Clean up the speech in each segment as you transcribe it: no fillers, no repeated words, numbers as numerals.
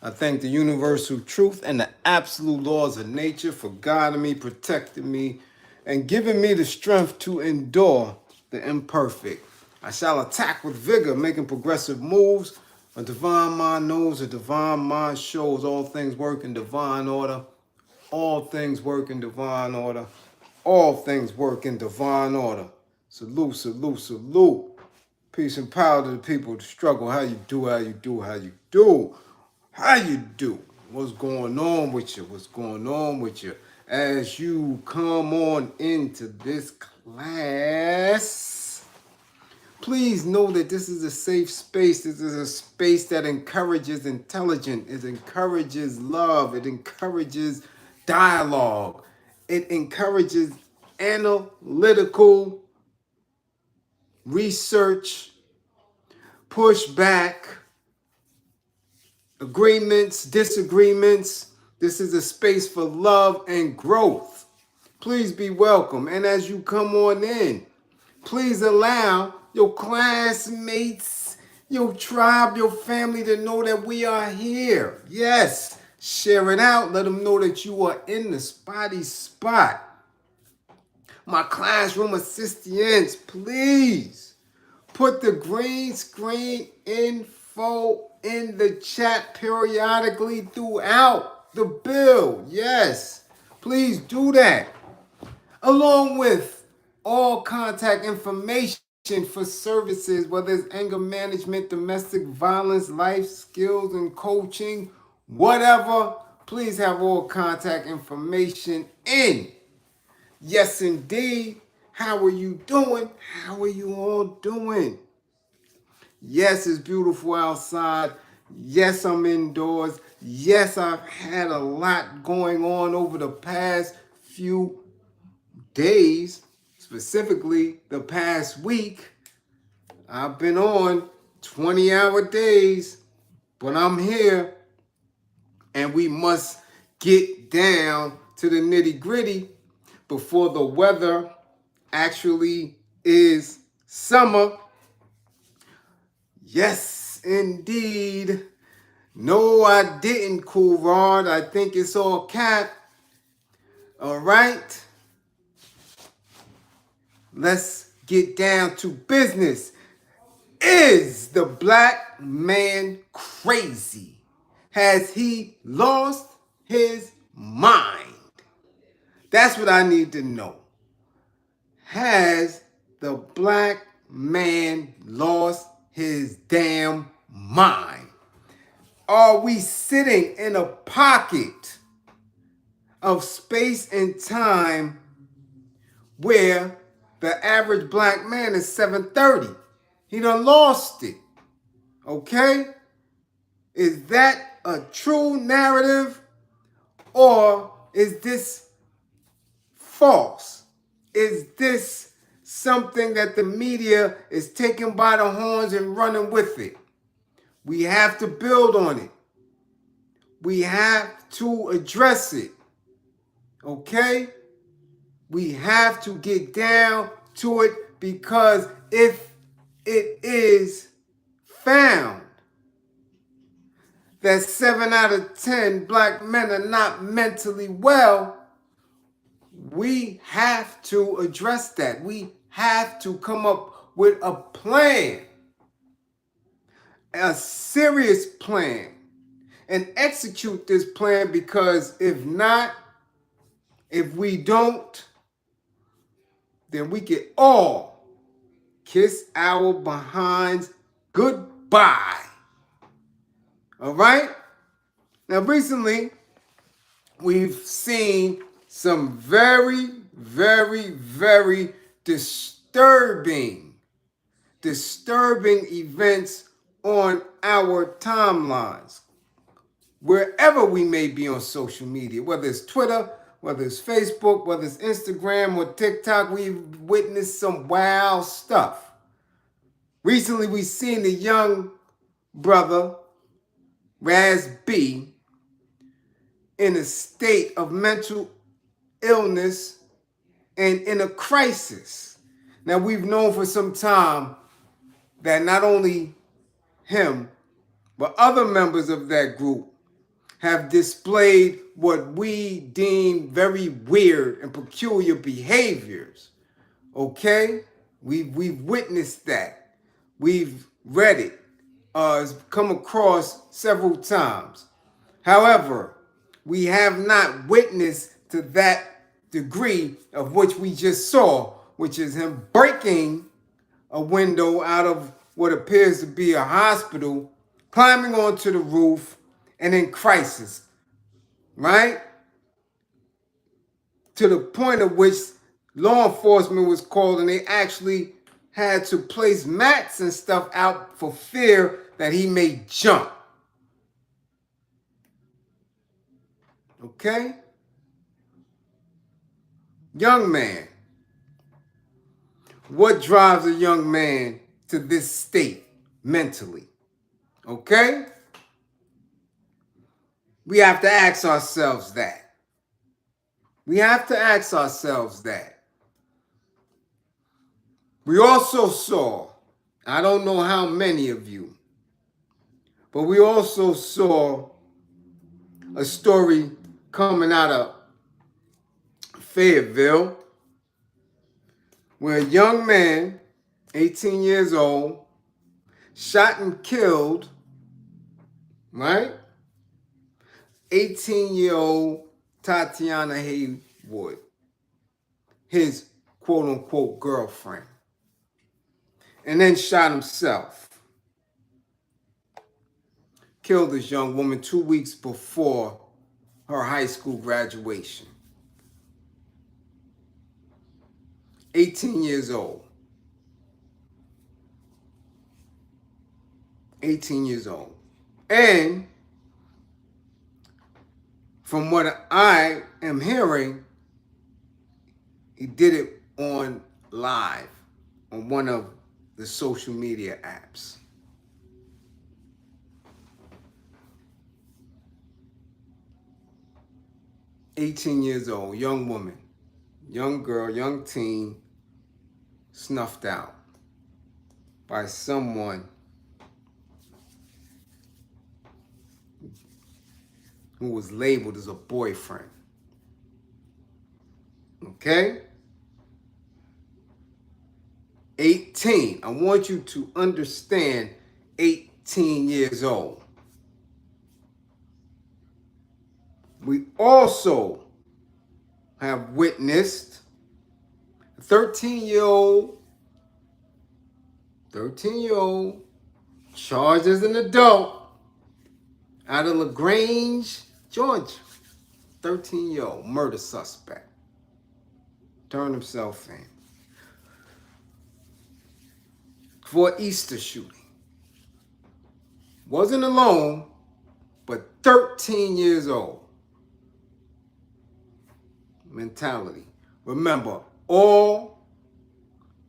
I thank the universal truth and the absolute laws of nature for guiding me, protecting me, and giving me the strength to endure the imperfect. I shall attack with vigor, making progressive moves. A divine mind knows, a divine mind shows. All things work in divine order. All things work in divine order. All things work in divine order. Salute, salute, salute. Peace and power to the people of the struggle. How you do, how you do, how you do. How you do? What's going on with you? What's going on with you? As you come on into this class, please know that this is a safe space. This is a space that encourages intelligence. It encourages love. It encourages dialogue. It encourages analytical research, pushback, agreements, disagreements. This is a space for love and growth. Please be welcome. And as you come on in, please allow your classmates, your tribe, your family to know that we are here. Yes, share it out. Let them know that you are in the spotty spot. My classroom assistants, please put the green screen info in the chat periodically throughout the bill. Yes, please do that. Along with all contact information for services, whether it's anger management, domestic violence, life skills and coaching, whatever, please have all contact information in. Yes, indeed. How are you doing? How are you all doing? Yes, it's beautiful outside. Yes, I'm indoors. Yes, I've had a lot going on over the past few days, specifically the past week. I've been on 20-hour days, but I'm here and we must get down to the nitty-gritty before the weather actually is summer. Yes, indeed. No, I didn't, Cool Rod. I think it's all cap. All right. Let's get down to business. Is the black man crazy? Has he lost his mind? That's what I need to know. Has the black man lost his damn mind? Are we sitting in a pocket of space and time where the average black man is 730? He done lost it. Okay? Is that a true narrative or is this false? Is this something that the media is taking by the horns and running with it? We have to build on it. We have to address it. Okay? We have to get down to it because if it is found that 7 out of 10 black men are not mentally well, we have to address that. We have to come up with a plan, a serious plan, and execute this plan because if not, if we don't, then we can all kiss our behinds goodbye. All right? Now, recently, we've seen some very, very, very disturbing events on our timelines. Wherever we may be on social media, whether it's Twitter, whether it's Facebook, whether it's Instagram or TikTok, we've witnessed some wild stuff. Recently, we've seen the young brother, Raz B, in a state of mental illness and in a crisis. Now, we've known for some time that not only him, but other members of that group have displayed what we deem very weird and peculiar behaviors. Okay? We've witnessed that. We've read it. It's come across several times. However, we have not witnessed to that degree of which we just saw, which is him breaking a window out of what appears to be a hospital, climbing onto the roof, and in crisis, right? To the point of which law enforcement was called and they actually had to place mats and stuff out for fear that he may jump. Okay? Young man. What drives a young man to this state mentally? Okay? We have to ask ourselves that. We have to ask ourselves that. We also saw, I don't know how many of you, but we also saw a story coming out of Fayetteville where a young man, 18 years old, shot and killed, right? 18-year-old Tatiana Haywood, his quote-unquote girlfriend, and then shot himself. Killed this young woman 2 weeks before her high school graduation. 18 years old. 18 years old. And from what I am hearing, he did it on live on one of the social media apps. "18 years old, young woman, young girl, young teen, snuffed out by someone who was labeled as a boyfriend." Okay? 18. I want you to understand 18 years old. We also have witnessed a 13-year-old charged as an adult out of LaGrange, Georgia. 13-year-old murder suspect. Turned himself in for an Easter shooting. Wasn't alone, but 13 years old. Mentality. Remember, all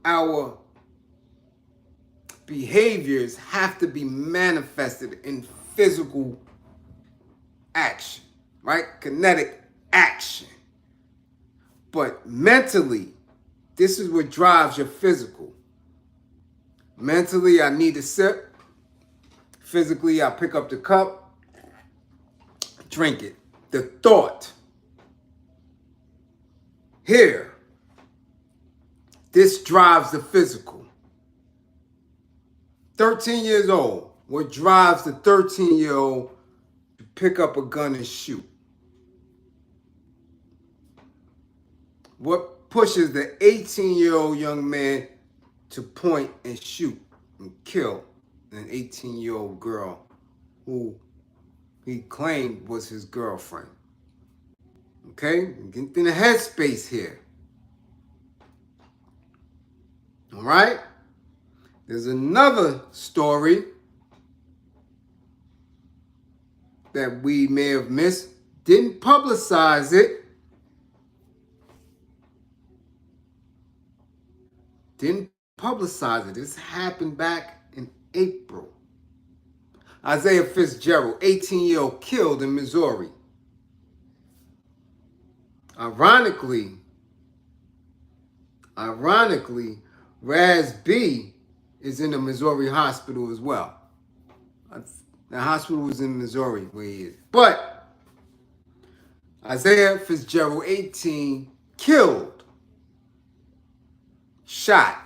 our behaviors have to be manifested in physical action, right? Kinetic action. But mentally, this is what drives your physical. Mentally, I need a sip. Physically, I pick up the cup, drink it. The thought. Here, this drives the physical. 13 years old. What drives the 13-year-old to pick up a gun and shoot? What pushes the 18-year-old young man to point and shoot and kill an 18-year-old girl who he claimed was his girlfriend? Okay? Get in the headspace here. All right? There's another story that we may have missed. Didn't publicize it. This happened back in April. Isaiah Fitzgerald, 18-year-old, killed in Missouri. Ironically, Raz B is in a Missouri hospital as well. The hospital was in Missouri where he is. But Isaiah Fitzgerald, 18, killed, shot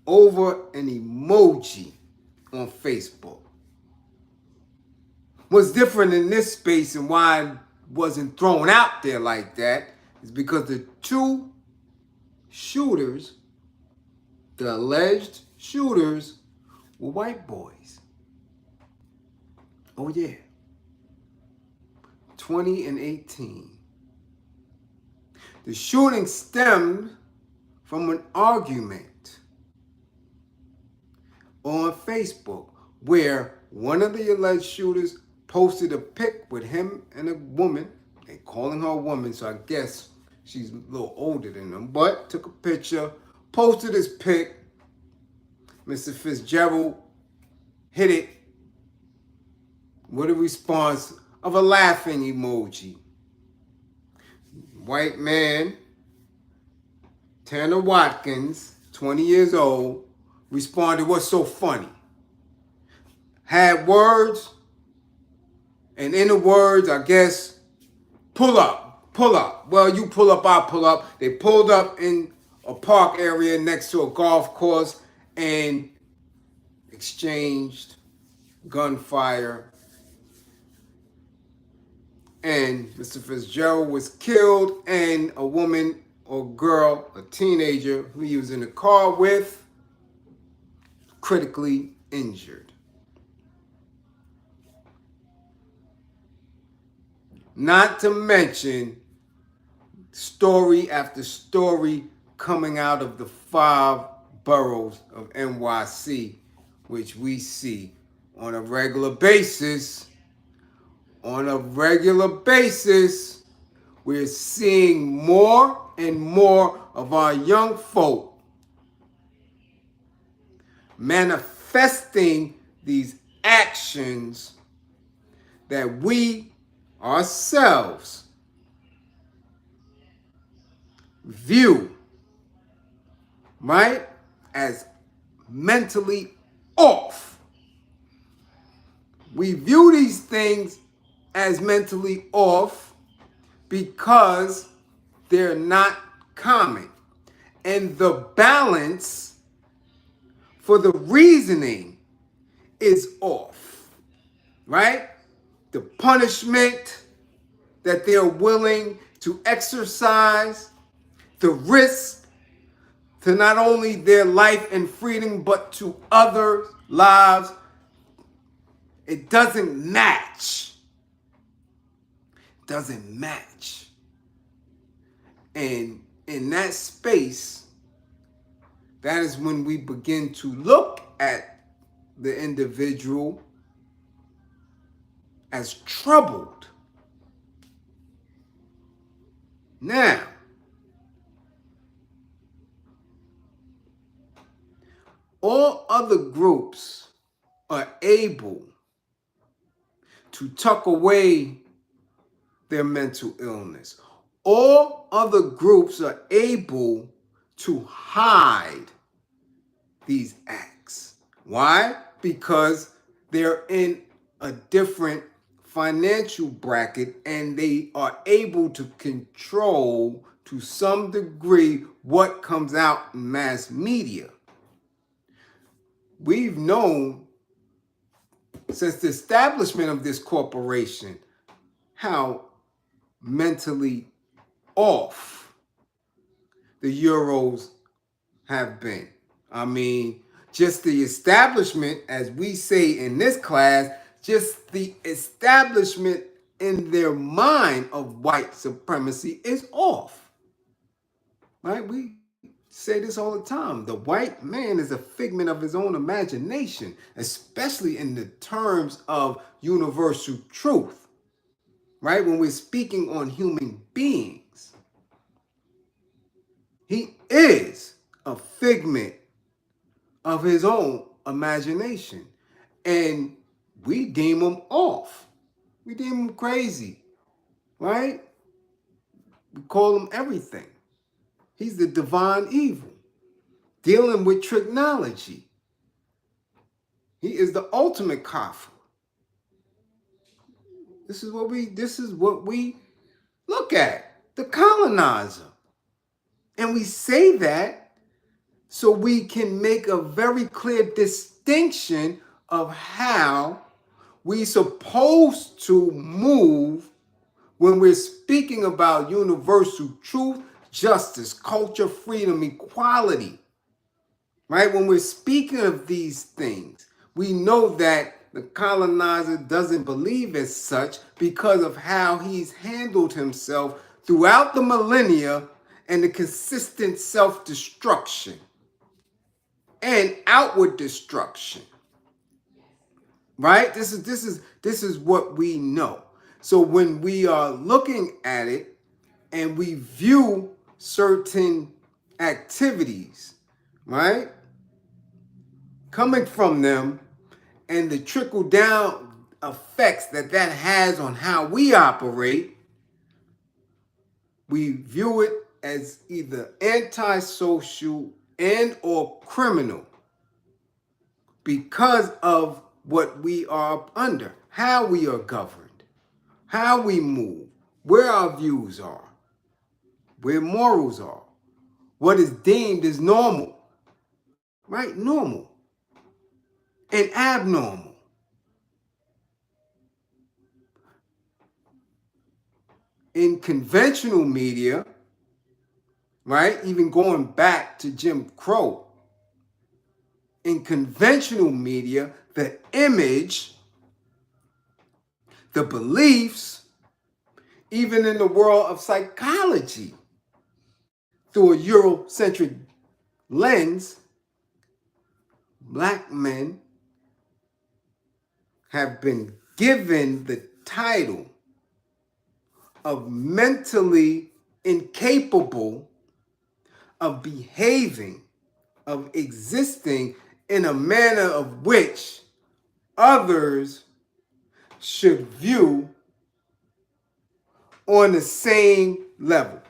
over an emoji on Facebook. What's different in this space and why it wasn't thrown out there like that is because the two shooters, the alleged shooters, were white boys. Oh yeah. 20 and 18. The shooting stemmed from an argument on Facebook where one of the alleged shooters posted a pic with him and a woman. They calling her a woman, so I guess she's a little older than them, but took a picture, posted his pic. Mr. Fitzgerald hit it with a response of a laughing emoji. White man, Tanner Watkins, 20 years old, responded, "What's so funny?" Had words, and in the words, I guess, pull up, pull up. Well, you pull up, I pull up. They pulled up in a park area next to a golf course and exchanged gunfire. And Mr. Fitzgerald was killed, and a woman or girl, a teenager who he was in the car with, critically injured. Not to mention story after story coming out of the 5 boroughs of NYC, which we see on a regular basis. On a regular basis, we're seeing more and more of our young folk manifesting these actions that we ourselves view, right, as mentally off. We view these things as mentally off because they're not common. And the balance for the reasoning is off, right? The punishment that they're willing to exercise, the risk to not only their life and freedom, but to others' lives, it doesn't match. Doesn't match. And in that space, that is when we begin to look at the individual as troubled. Now, all other groups are able to tuck away their mental illness. All other groups are able to hide these acts. Why? Because they're in a different financial bracket and they are able to control to some degree what comes out in mass media. We've known since the establishment of this corporation how mentally off the Euros have been. I mean, just the establishment, as we say in this class, just the establishment in their mind of white supremacy is off. Right? We say this all the time. The white man is a figment of his own imagination, especially in the terms of universal truth. Right? When we're speaking on human beings, he is a figment of his own imagination. And we deem him off. We deem him crazy. Right? We call him everything. He's the divine evil, dealing with technology. He is the ultimate kafir. This is what we look look at, the colonizer. And we say that so we can make a very clear distinction of how we're supposed to move when we're speaking about universal truth, justice, culture, freedom, equality. Right? When we're speaking of these things, we know that the colonizer doesn't believe as such because of how he's handled himself throughout the millennia and the consistent self-destruction and outward destruction. Right? This is what we know. So when we are looking at it and we view certain activities, right, coming from them and the trickle down effects that has on how we operate, we view it as either antisocial and or criminal because of what we are under, how we are governed, how we move, where our views are, where morals are, what is deemed as normal, right? Normal and abnormal. In conventional media, right? Even going back to Jim Crow, in conventional media, the image, the beliefs, even in the world of psychology, through a Eurocentric lens, black men have been given the title of mentally incapable of behaving, of existing in a manner of which others should view on the same level.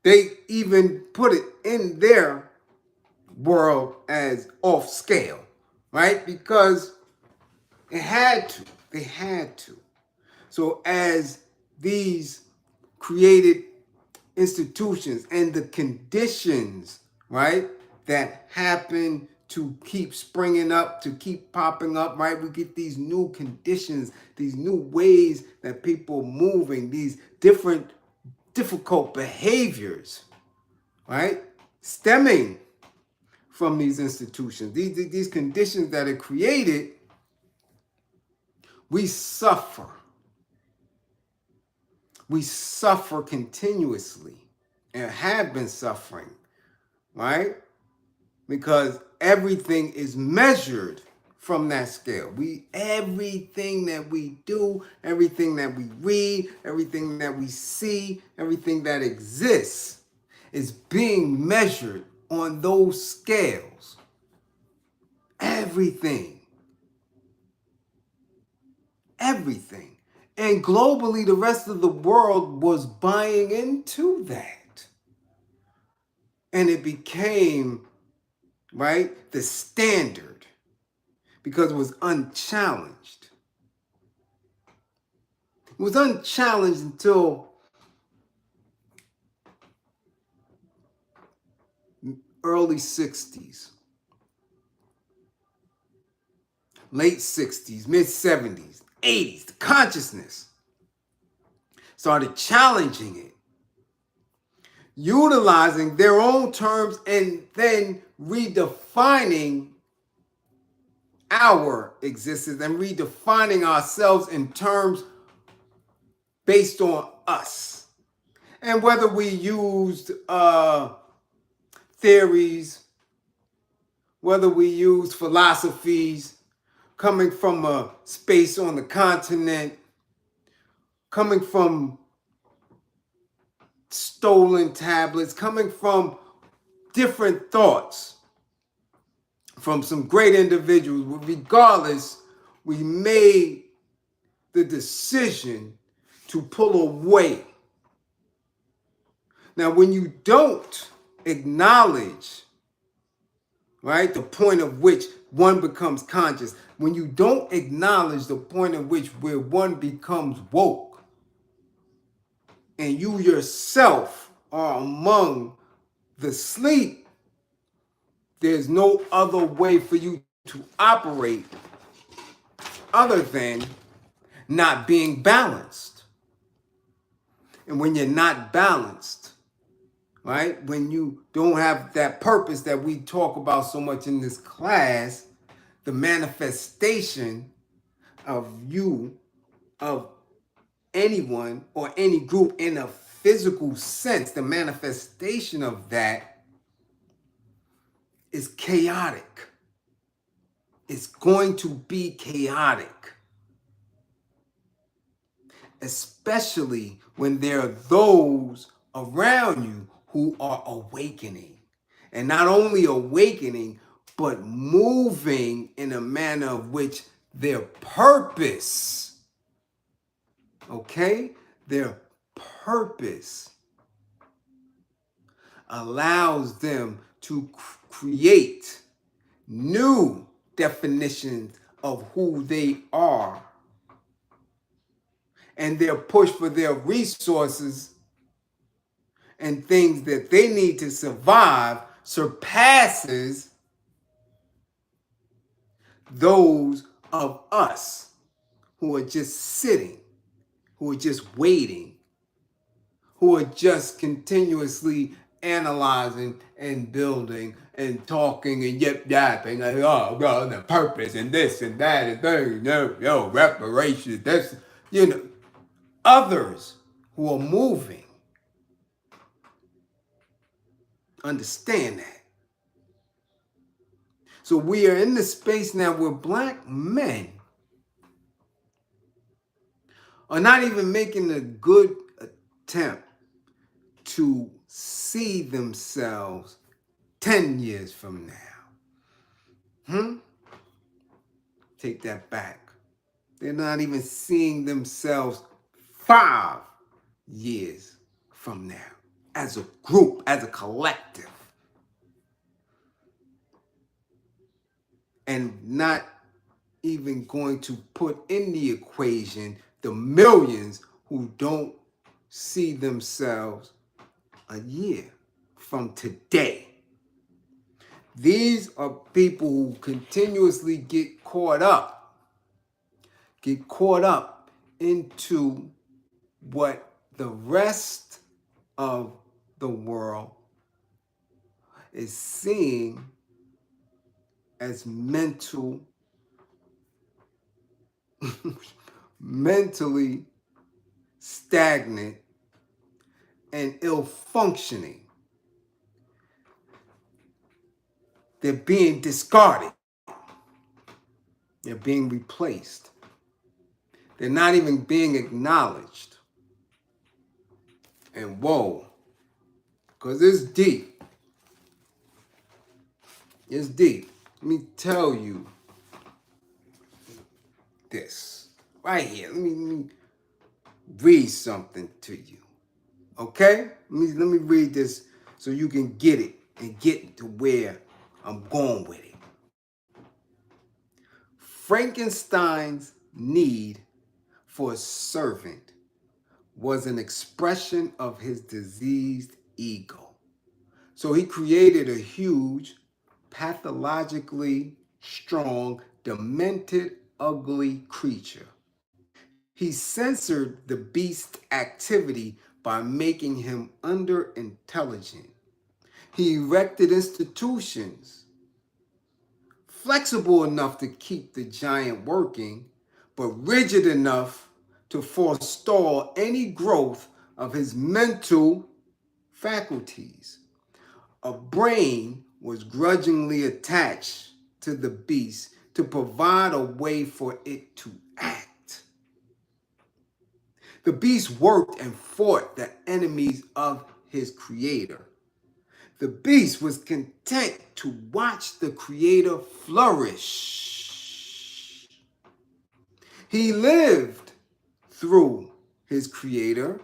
They even put it in their world as off scale, right? Because it had to. They had to. So as these created institutions and the conditions, right, that happen to keep springing up, to keep popping up, right? We get these new conditions, these new ways that people are moving, these different difficult behaviors, right? Stemming from these institutions, these conditions that are created, we suffer. We suffer continuously and have been suffering, right? Because everything is measured from that scale. Everything that we do, everything that we read, everything that we see, everything that exists is being measured on those scales. Everything. Everything. And globally, the rest of the world was buying into that. And it became, right, the standard because it was unchallenged. It was unchallenged until early 60s, late 60s, mid 70s, 80s. The consciousness started challenging it, utilizing their own terms and then redefining our existence and redefining ourselves in terms based on us. And whether we used theories, whether we used philosophies coming from a space on the continent, coming from stolen tablets, coming from different thoughts from some great individuals. Regardless, we made the decision to pull away. Now, when you don't acknowledge, right, the point of which one becomes conscious, when you don't acknowledge the point at which where one becomes woke, and you yourself are among the sleep, there's no other way for you to operate other than not being balanced. And when you're not balanced, right? When you don't have that purpose that we talk about so much in this class, the manifestation of you, of anyone or any group in a physical sense, the manifestation of that is chaotic. It's going to be chaotic, especially when there are those around you who are awakening. And not only awakening, but moving in a manner of which their purpose, okay, their purpose allows them to create new definitions of who they are. And their push for their resources and things that they need to survive surpasses those of us who are just sitting, who are just waiting, who are just continuously analyzing and building and talking and yip yapping and oh God, the purpose and this and that and thing, reparations, this, others who are moving. Understand that. So we are in the space now where black men are not even making a good attempt to see themselves 10 years from now. Take that back. They're not even seeing themselves 5 years from now as a group, as a collective. And not even going to put in the equation the millions who don't see themselves a year from today. These are people who continuously get caught up into what the rest of the world is seeing as mentally stagnant and ill-functioning. They're being discarded. They're being replaced. They're not even being acknowledged. And whoa, because it's deep. It's deep. Let me tell you this right here. Let me read something to you. Okay? Let me read this so you can get it and get to where I'm going with it. Frankenstein's need for a servant was an expression of his diseased ego. So he created a huge, pathologically strong, demented, ugly creature. He censored the beast's activity by making him under-intelligent. He erected institutions flexible enough to keep the giant working, but rigid enough to forestall any growth of his mental faculties. A brain was grudgingly attached to the beast to provide a way for it to act. The beast worked and fought the enemies of his creator. The beast was content to watch the creator flourish. He lived through his creator,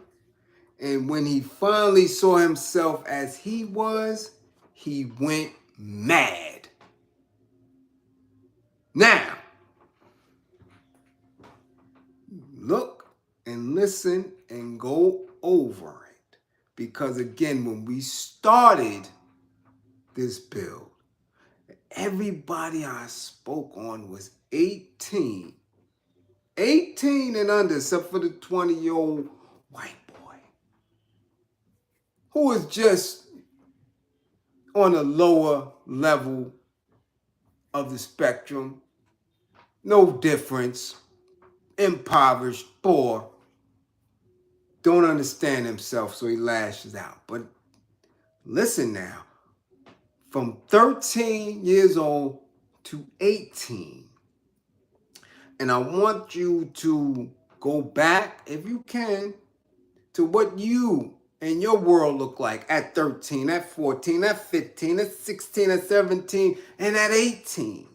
and when he finally saw himself as he was, he went mad. Now, look and listen and go over it. Because again, when we started this bill, everybody I spoke on was 18. 18 and under, except for the 20-year-old white boy who is just on a lower level of the spectrum. No difference. Impoverished, poor, don't understand himself, so he lashes out. But listen now, from 13 years old to 18, and I want you to go back, if you can, to what you and your world look like at 13, at 14, at 15, at 16, at 17, and at 18.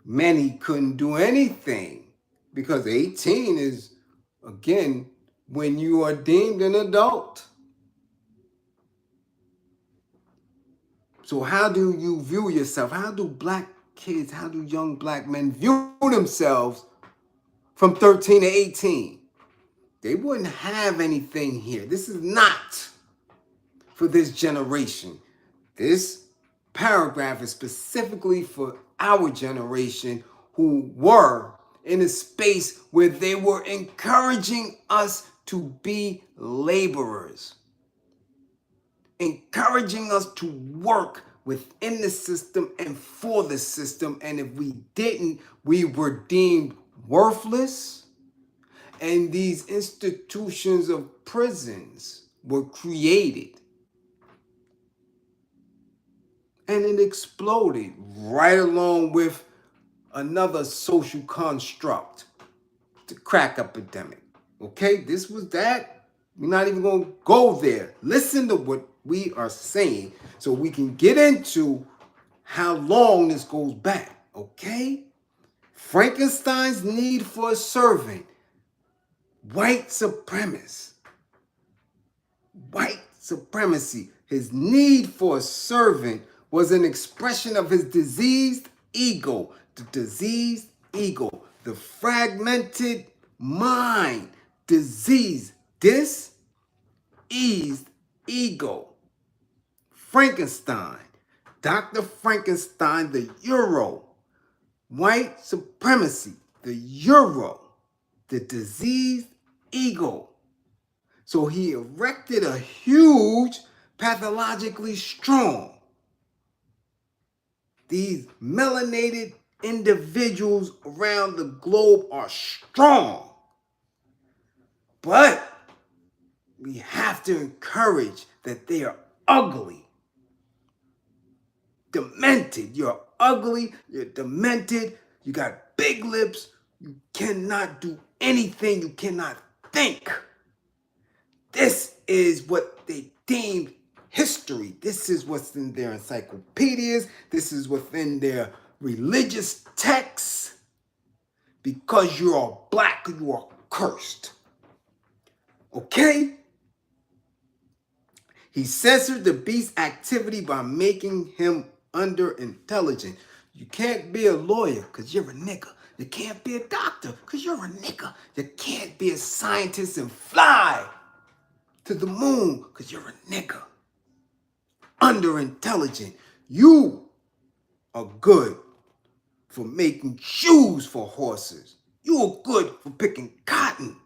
Many couldn't do anything because 18 is, again, when you are deemed an adult. So how do you view yourself? How do black kids, how do young black men view themselves from 13 to 18? They wouldn't have anything here. This is not for this generation. This paragraph is specifically for our generation who were in a space where they were encouraging us to be laborers, encouraging us to work within the system and for the system. And if we didn't, we were deemed worthless. And these institutions of prisons were created. And it exploded right along with another social construct, the crack epidemic. Okay, this was that. We're not even going to go there. Listen to what we are saying so we can get into how long this goes back. Okay? Frankenstein's need for a servant. White supremacy. White supremacy. His need for a servant was an expression of his diseased ego. The diseased ego. The fragmented mind. Disease. Diseased ego. Frankenstein. Dr. Frankenstein, the Euro. White supremacy. The Euro. The diseased ego. So he erected a huge, pathologically strong. These melanated individuals around the globe are strong. But we have to encourage that they are ugly. Demented. You're ugly. You're demented. You got big lips. You cannot do anything. You cannot think. This is what they deemed history. This is what's in their encyclopedias. This is within their religious texts. Because you are black, you are cursed. Okay? He censored the beast's activity by making him underintelligent. You can't be a lawyer because you're a nigga. You can't be a doctor because you're a nigga. You can't be a scientist and fly to the moon because you're a nigga. Underintelligent. You are good for making shoes for horses. You are good for picking cotton.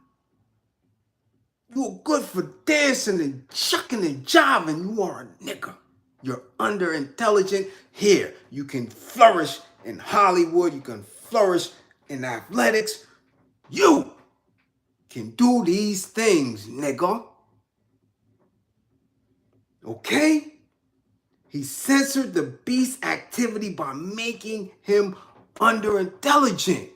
You are good for dancing and shucking and jiving. You are a nigga. You're underintelligent. Here, you can flourish in Hollywood. You can flourish in athletics. You can do these things, nigga. Okay? He censored the beast's activity by making him underintelligent.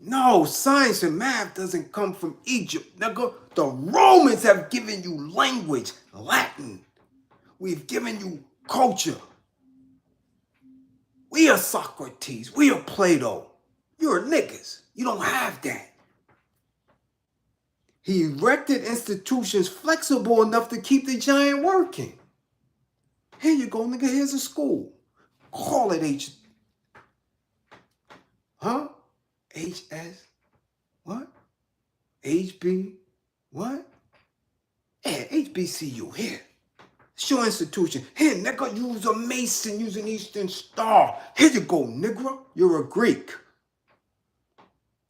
No, science and math doesn't come from Egypt, nigga. The Romans have given you language, Latin. We've given you culture. We are Socrates. We are Plato. You're niggas. You don't have that. He erected institutions flexible enough to keep the giant working. Here you go, nigga. Here's a school. Call it HS. What? HB, what? Yeah, HBCU, here. It's your institution. Here, nigga, you's a Mason, you's an Eastern Star. Here you go, nigga. You're a Greek.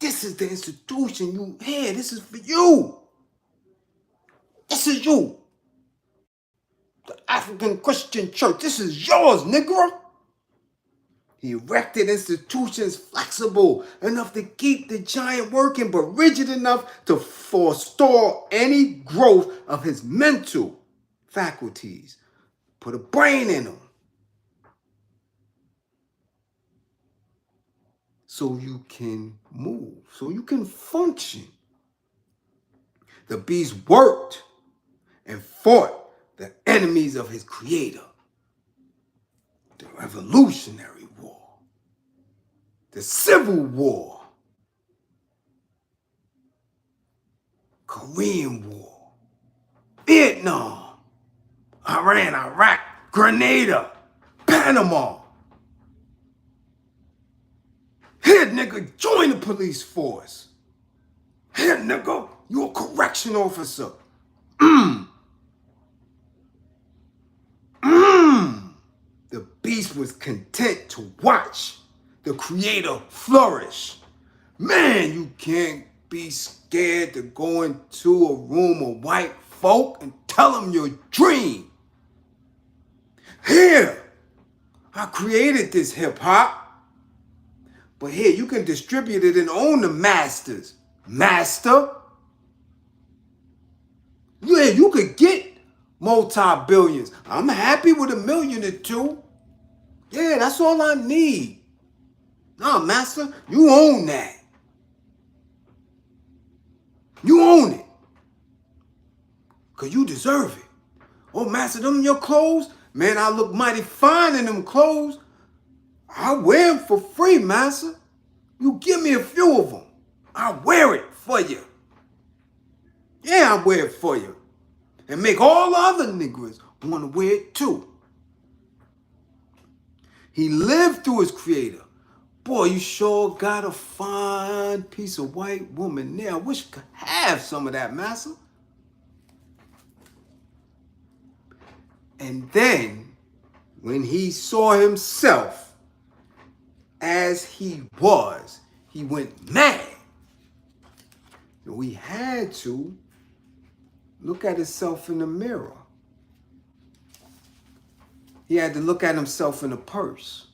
This is the institution you here. This is for you. This is you. The African Christian Church. This is yours, nigga. He erected institutions flexible enough to keep the giant working, but rigid enough to forestall any growth of his mental faculties. Put a brain in him. So you can move, so you can function. The beast worked and fought the enemies of his creator. The Revolutionary War, the Civil War, Korean War, Vietnam, Iran, Iraq, Grenada, Panama. Here, nigga, join the police force. Here, nigga, you a correction officer. The beast was content to watch the creator flourish. Man, you can't be scared to go into a room of white folk and tell them your dream. Here, I created this hip hop. But here, you can distribute it and own the masters. Master. Yeah, you could get multi-billions. I'm happy with $1 million or 2 million. Yeah, that's all I need. Nah, master, you own that. You own it. Because you deserve it. Oh, master, them your clothes? Man, I look mighty fine in them clothes. I wear them for free, master. You give me a few of them. I wear it for you. Yeah, I wear it for you. And make all other niggas want to wear it too. He lived through his creator. Boy, you sure got a fine piece of white woman there. I wish I could have some of that, master. And then, when he saw himself as he was, he went mad. So he had to look at himself in the mirror. He had to look at himself in a purse.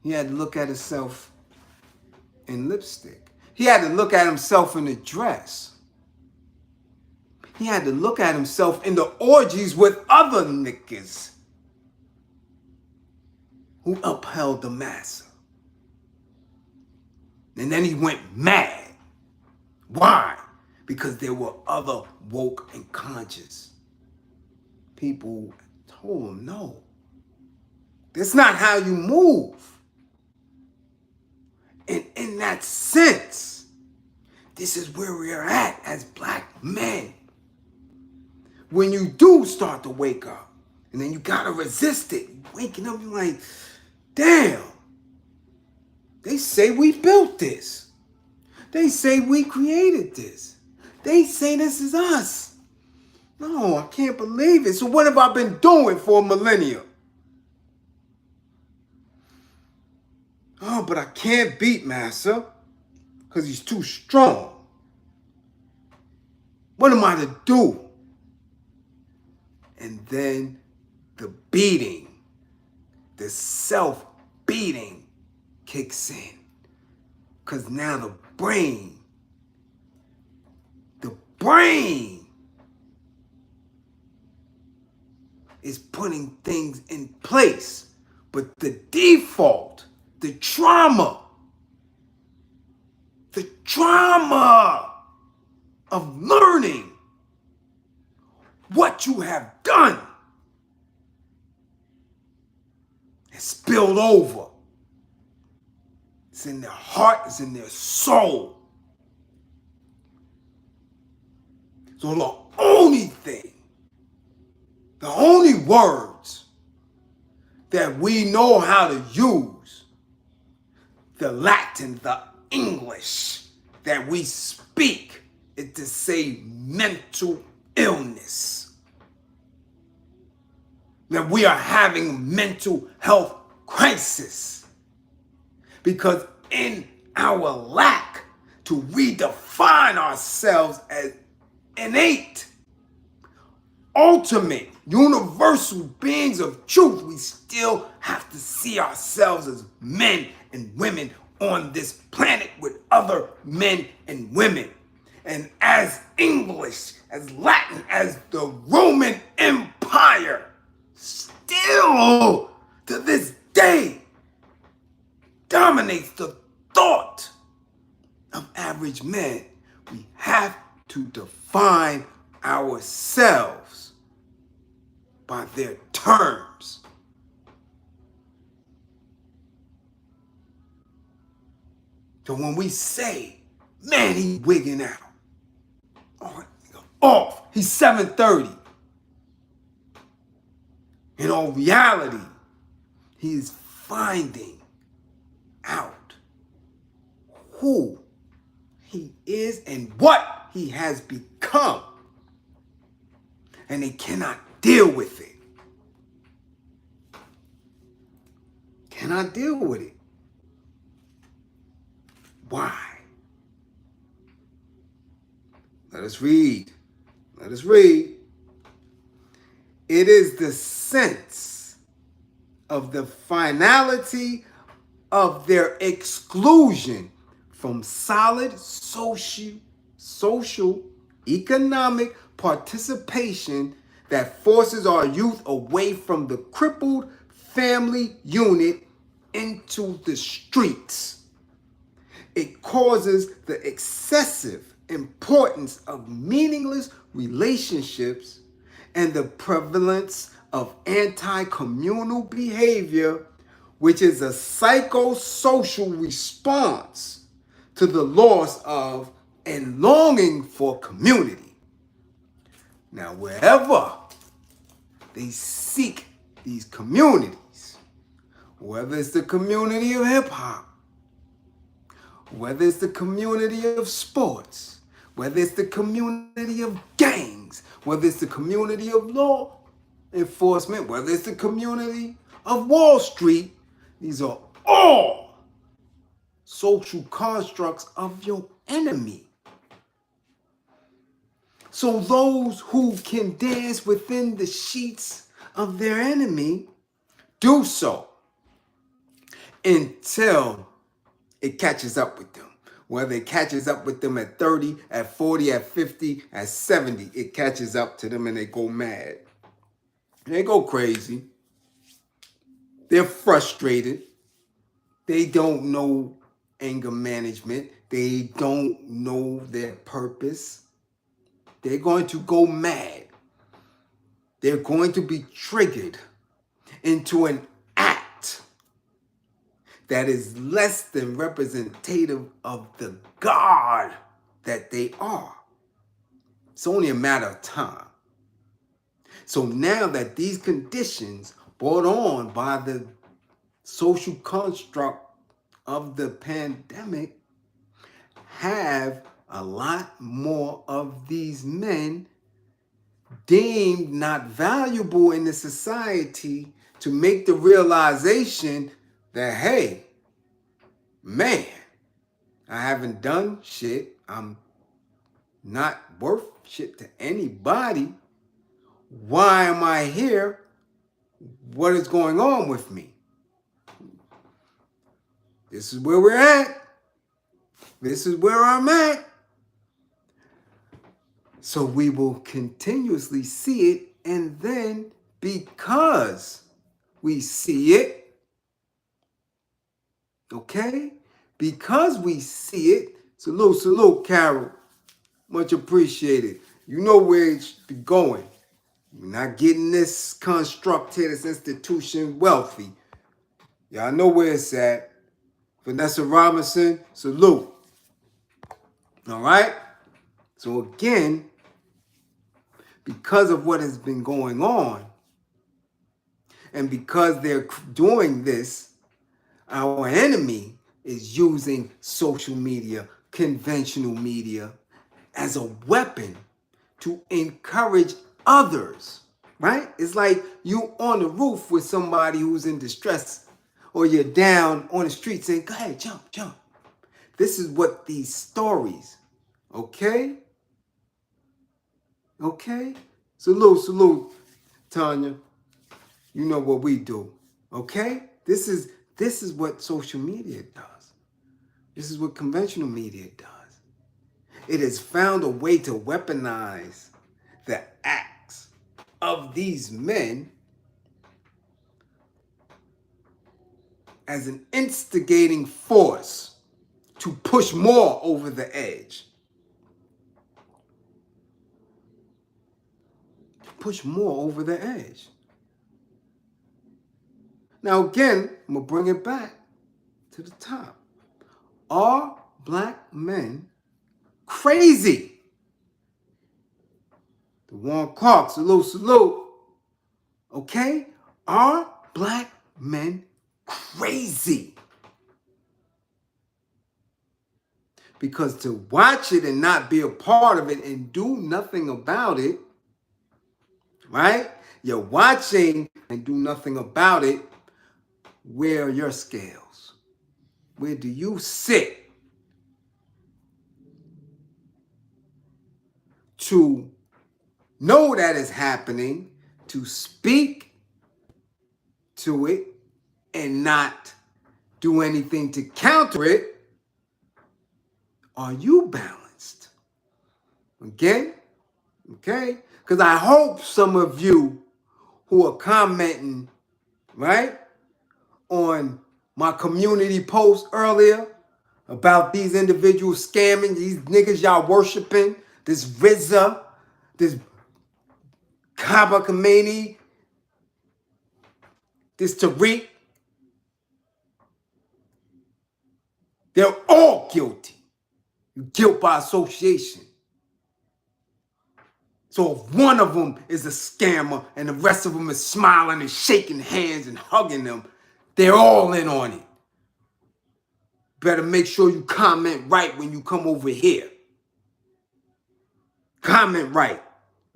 He had to look at himself in lipstick. He had to look at himself in a dress. He had to look at himself in the orgies with other niggas who upheld the massa. And then he went mad. Why? Because there were other woke and conscious people told him, no, that's not how you move. And in that sense, this is where we're at as black men. When you do start to wake up, and then you gotta resist it. Waking up, you're like, damn, they say we built this. They say we created this. They say this is us. No, I can't believe it. So what have I been doing for a millennia? Oh, but I can't beat Massa because he's too strong. What am I to do? And then the beating, the self-beating kicks in. Because now the brain is putting things in place. But the default, the trauma of learning what you have done has spilled over. It's in their heart, it's in their soul. So the only thing, the only words that we know how to use, the Latin, the English that we speak is to say mental illness. That we are having a mental health crisis. Because in our lack to redefine ourselves as innate, ultimate, universal beings of truth, we still have to see ourselves as men and women on this planet with other men and women. And as English, as Latin, as the Roman Empire, still to this day dominates the thought of average men, we have to define ourselves by their terms. So when we say, man, he's wigging out, off, he's 730. In all reality, he is finding out who he is and what he has become. And they cannot deal with it. Cannot deal with it. Why? Let us read. Let us read. It is the sense of the finality of their exclusion from solid social, economic participation that forces our youth away from the crippled family unit into the streets. It causes the excessive importance of meaningless relationships and the prevalence of anti-communal behavior, which is a psychosocial response to the loss of and longing for community. Now, wherever they seek these communities, whether it's the community of hip-hop, whether it's the community of sports, whether it's the community of gangs, whether it's the community of law enforcement, whether it's the community of Wall Street, these are all social constructs of your enemy. So those who can dance within the sheets of their enemy do so until it catches up with them. Whether it catches up with them at 30, at 40, at 50, at 70, it catches up to them and they go mad. They go crazy. They're frustrated. They don't know anger management. They don't know their purpose. They're going to go mad. They're going to be triggered into an act that is less than representative of the God that they are. It's only a matter of time. So now that these conditions brought on by the social construct of the pandemic have a lot more of these men deemed not valuable in the society to make the realization that, hey, man, I haven't done shit. I'm not worth shit to anybody. Why am I here? What is going on with me? This is where we're at. This is where I'm at. So we will continuously see it, and then because we see it, okay? Because we see it, salute, Carol. Much appreciated. You know where it should be going. You're not getting this construct here, this institution wealthy. Y'all know where it's at. Vanessa Robinson, salute. All right? So again, because of what has been going on, and because they're doing this, our enemy is using social media, conventional media, as a weapon to encourage others, right? It's like you on the roof with somebody who's in distress, or you're down on the street saying, go ahead, jump, jump. This is what these stories, okay? Okay? Salute, Tanya. You know what we do, okay? This is what social media does. This is what conventional media does. It has found a way to weaponize the acts of these men as an instigating force to push more over the edge. Push more over the edge. Now again, I'm going to bring it back to the top. Are black men crazy? The Warren Clark, salute. Okay? Are black men crazy? Because to watch it and not be a part of it and do nothing about it, right? You're watching and do nothing about it. Where are your scales? Where do you sit to know that is happening, to speak to it and not do anything to counter it? Are you balanced? Again? Okay? Because I hope some of you who are commenting, right, on my community post earlier about these individuals scamming, these niggas y'all worshiping, this Rizza, this Kaba Khomeini, this Tariq, they're all guilty. Guilt by association. So if one of them is a scammer and the rest of them is smiling and shaking hands and hugging them, they're all in on it. Better make sure you comment right when you come over here. Comment right.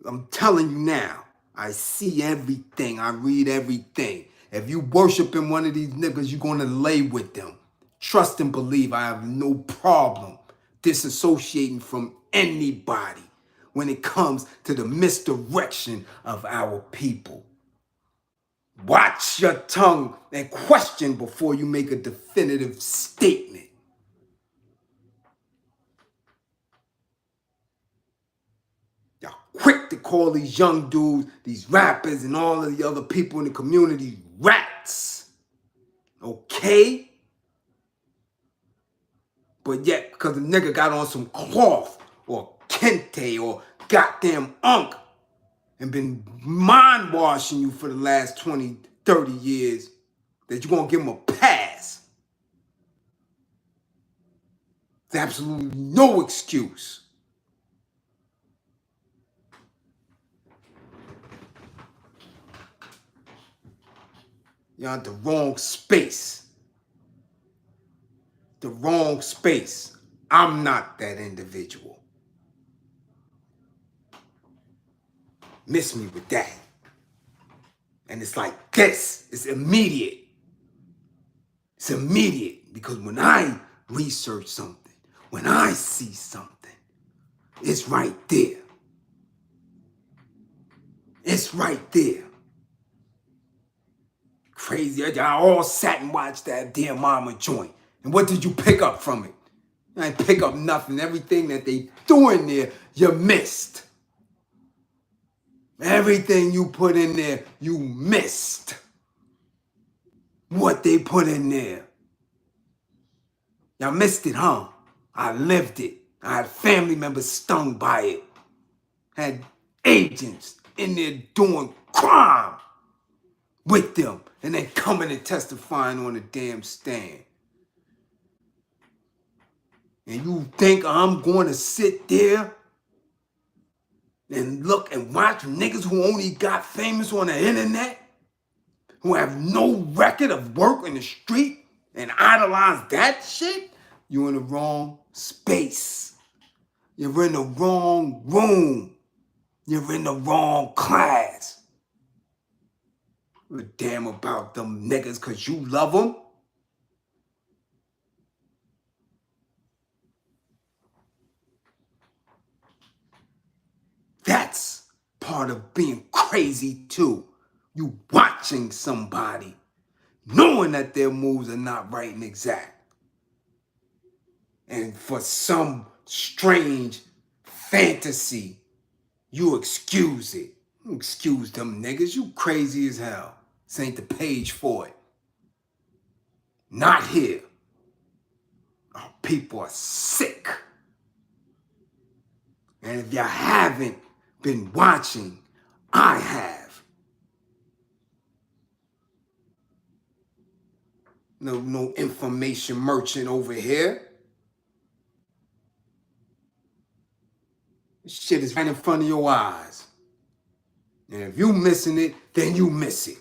I'm telling you now. I see everything. I read everything. If you worshiping one of these niggas, you're going to lay with them. Trust and believe. I have no problem disassociating from anybody when it comes to the misdirection of our people. Watch your tongue and question before you make a definitive statement. Y'all quick to call these young dudes, these rappers, and all of the other people in the community rats. Okay? But yet, because the nigga got on some cloth or kente or goddamn unk and been mind washing you for the last 20, 30 years, that you're going to give him a pass. There's absolutely no excuse. You're in the wrong space. The wrong space. I'm not that individual. Miss me with that. And it's like this. It's immediate. It's immediate. Because when I research something, when I see something, it's right there. It's right there. Crazy. Y'all all sat and watched that damn mama joint. And what did you pick up from it? I didn't pick up nothing. Everything that they threw in there, you missed. Everything you put in there, you missed. What they put in there. Y'all missed it, huh? I lived it. I had family members stung by it. Had agents in there doing crime with them. And then coming and testifying on the damn stand. And you think I'm going to sit there and look and watch niggas who only got famous on the internet, who have no record of work in the street, and idolize that shit? You in the wrong space. You're in the wrong room. You're in the wrong class. You're damn about them niggas because you love them. That's part of being crazy too. You watching somebody, knowing that their moves are not right and exact. And for some strange fantasy, you excuse it. You excuse them niggas. You crazy as hell. This ain't the page for it. Not here. Our people are sick. And if you haven't been watching, I have. No information merchant over here. This shit is right in front of your eyes. And if you missing it, then you miss it.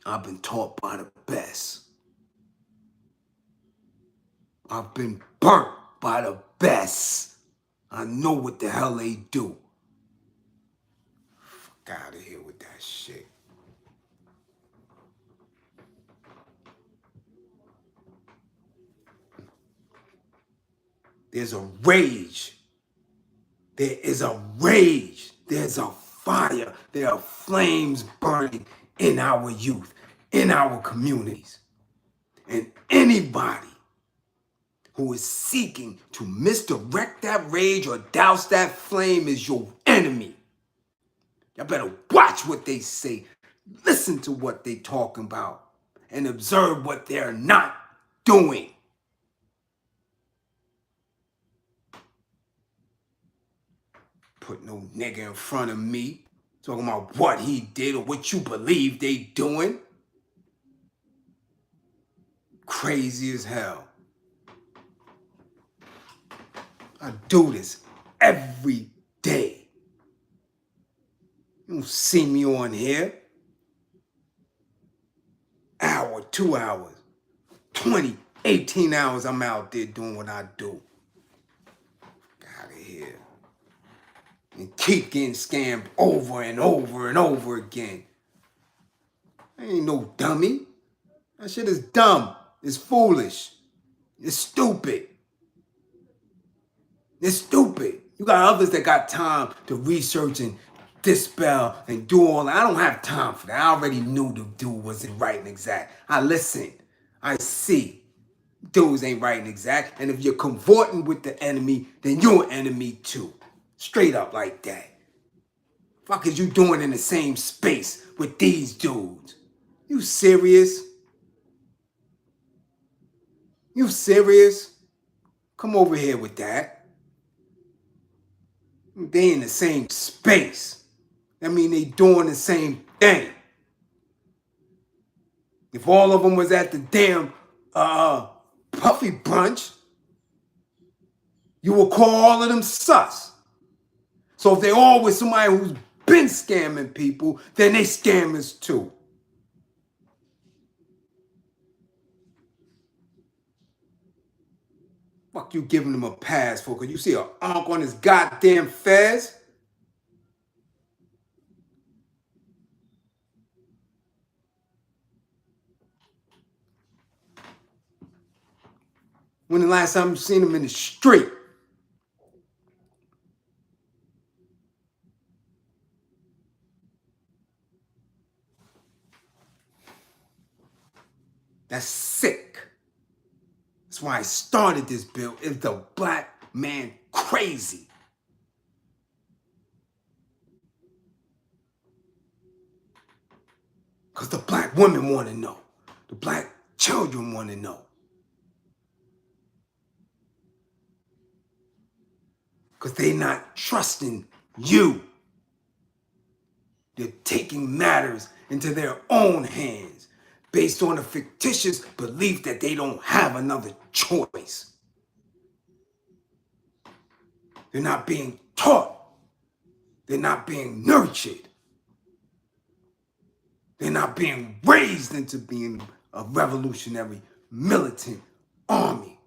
I've been taught by the best. I've been burnt by the best. I know what the hell they do. Fuck out of here with that shit. There's a rage. There is a rage. There's a fire. There are flames burning in our youth, in our communities. And anybody who is seeking to misdirect that rage or douse that flame is your enemy. Y'all better watch what they say. Listen to what they talking about and observe what they're not doing. Put no nigga in front of me talking about what he did or what you believe they doing. Crazy as hell. I do this every day. You don't see me on here. Hour, 2 hours, 20, 18 hours I'm out there doing what I do. Get out of here. And keep getting scammed over and over and over again. I ain't no dummy. That shit is dumb. It's foolish. It's stupid. It's stupid. You got others that got time to research and dispel and do all that. I don't have time for that. I already knew the dude wasn't right and exact. I listened. I see. Dudes ain't right and exact. And if you're cavorting with the enemy, then you're an enemy too. Straight up like that. Fuck is you doing in the same space with these dudes? You serious? You serious? Come over here with that. They in the same space. That mean they doing the same thing. If all of them was at the damn puffy brunch, you would call all of them sus. So if they all with somebody who's been scamming people, then they scammers too. Fuck you giving them a pass for? Cause you see an onk on his goddamn fez? When the last time you seen him in the street? That's sick. That's why I started this bill. Is the black man crazy? Because the black women want to know. The black children want to know. Because they're not trusting you. They're taking matters into their own hands based on a fictitious belief that they don't have another choice. They're not being taught. They're not being nurtured. They're not being raised into being a revolutionary militant army.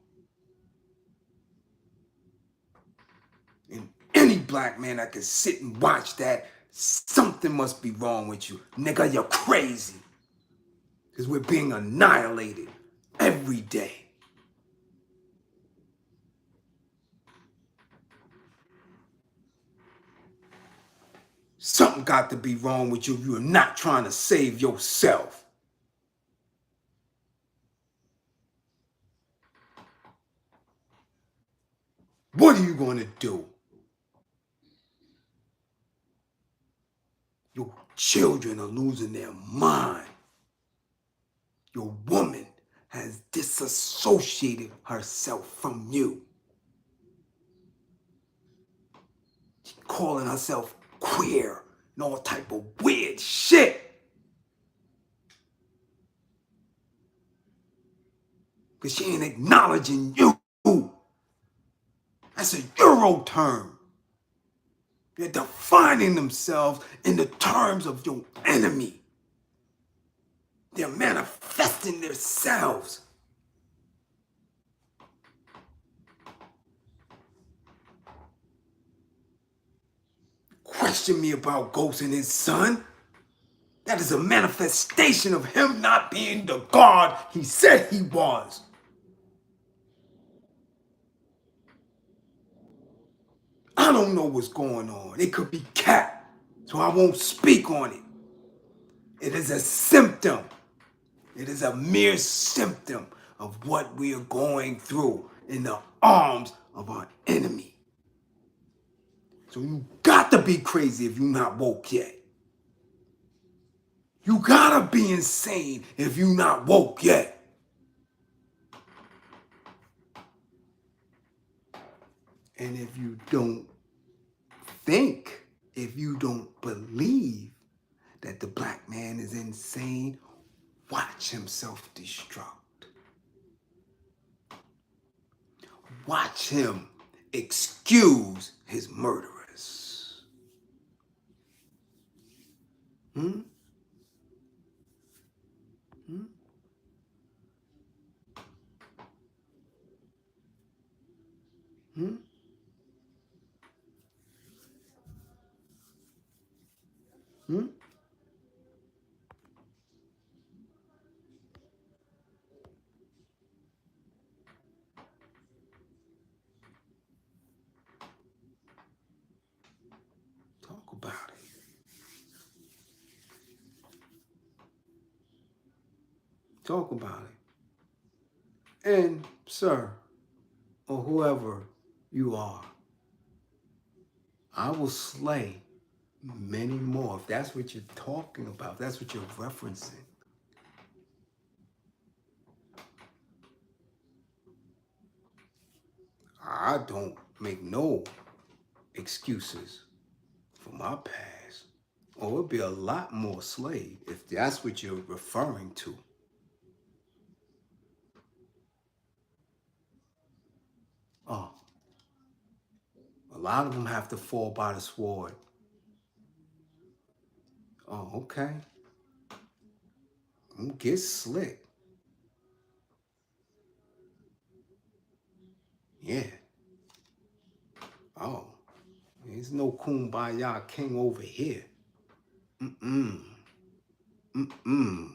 black man that can sit and watch that, something must be wrong with you. Nigga, you're crazy. Because we're being annihilated every day. Something got to be wrong with you if you're not trying to save yourself. What are you going to do? Your children are losing their mind. Your woman has disassociated herself from you. She's calling herself queer and all type of weird shit. Because she ain't acknowledging you. That's a Euro term. They're defining themselves in the terms of your enemy. They're manifesting themselves. Question me about Ghost and his son. That is a manifestation of him not being the God he said he was. I don't know what's going on. It could be cat, so I won't speak on it. It is a symptom. It is a mere symptom of what we are going through in the arms of our enemy. So you got to be crazy if you're not woke yet. You gotta be insane if you're not woke yet. And if you don't think, if you don't believe that the black man is insane, watch himself destruct. Watch him excuse his murderers. Hmm? Hmm? Hmm? Hmm? Talk about it. Talk about it. And, sir, or whoever you are, I will slay many more. If that's what you're talking about, if that's what you're referencing. I don't make no excuses for my past. Or it'll be a lot more slave if that's what you're referring to. Oh, a lot of them have to fall by the sword. Oh, okay. Get slick. Yeah. Oh, there's no kumbaya king over here. Mm-mm. Mm-mm.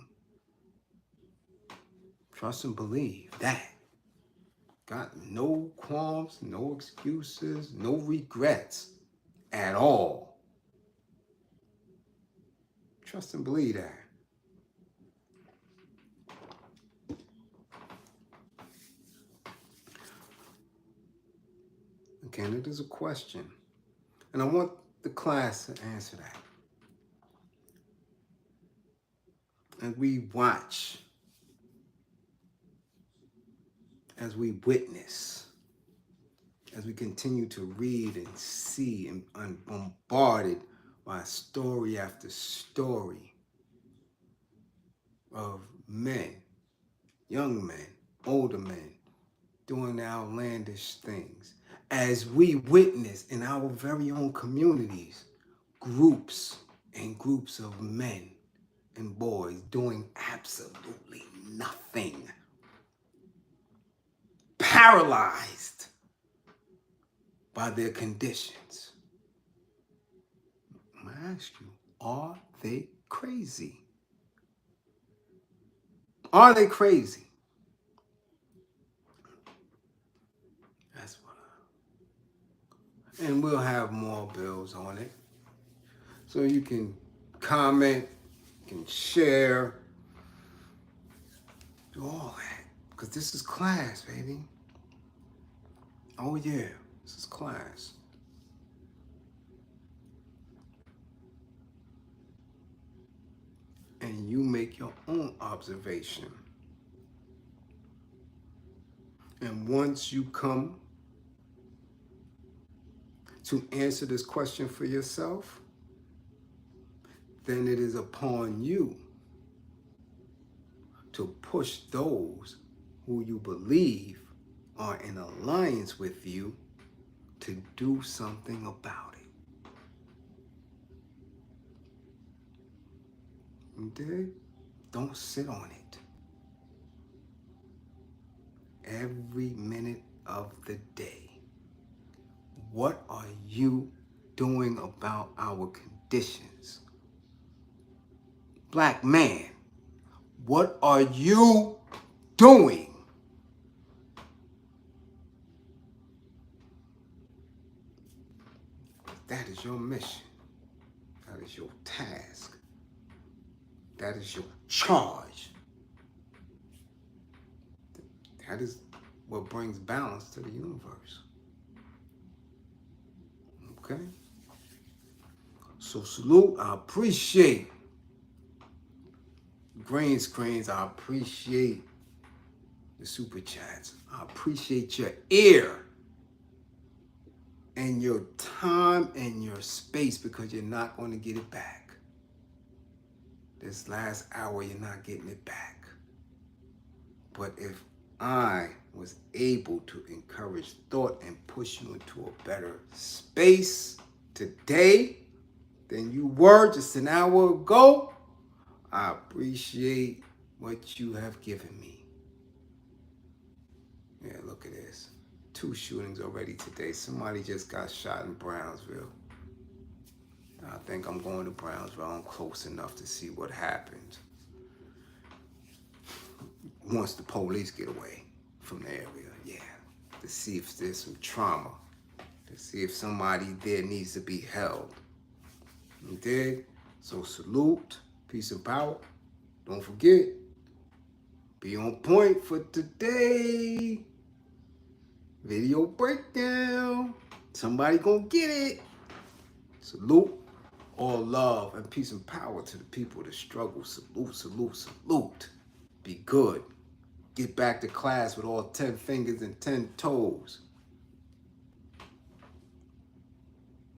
Trust and believe that. Got no qualms, no excuses, no regrets at all. Trust and believe that. Again, it is a question. And I want the class to answer that. And we watch, as we witness, as we continue to read and see and bombarded by story after story of men, young men, older men, doing outlandish things. As we witness in our very own communities, groups and groups of men and boys doing absolutely nothing. Paralyzed by their conditions. ask you, are they crazy? Are they crazy? That's what. And we'll have more bills on it. So you can comment, you can share, do all that. Because this is class, baby. Oh yeah, this is class. And you make your own observation. And once you come to answer this question for yourself, then it is upon you to push those who you believe are in alliance with you to do something about it. You dig? Don't sit on it. Every minute of the day. What are you doing about our conditions? Black man, what are you doing? That is your mission. That is your task. That is your charge. That is what brings balance to the universe. Okay? So salute, I appreciate green screens. I appreciate the super chats. I appreciate your ear and your time and your space, because you're not going to get it back. This last hour, you're not getting it back. But if I was able to encourage thought and push you into a better space today than you were just an hour ago, I appreciate what you have given me. Yeah, look at this. 2 shootings already today. Somebody just got shot in Brownsville. I think I'm going to Brownsville. I'm close enough to see what happens once the police get away from the area. Yeah, to see if there's some trauma, to see if somebody there needs to be held. You dig? So salute, peace and power. Don't forget, be on point for today. Video breakdown. Somebody gonna get it. Salute. All love and peace and power to the people that struggle. Salute, salute, salute. Be good. Get back to class with all 10 fingers and 10 toes.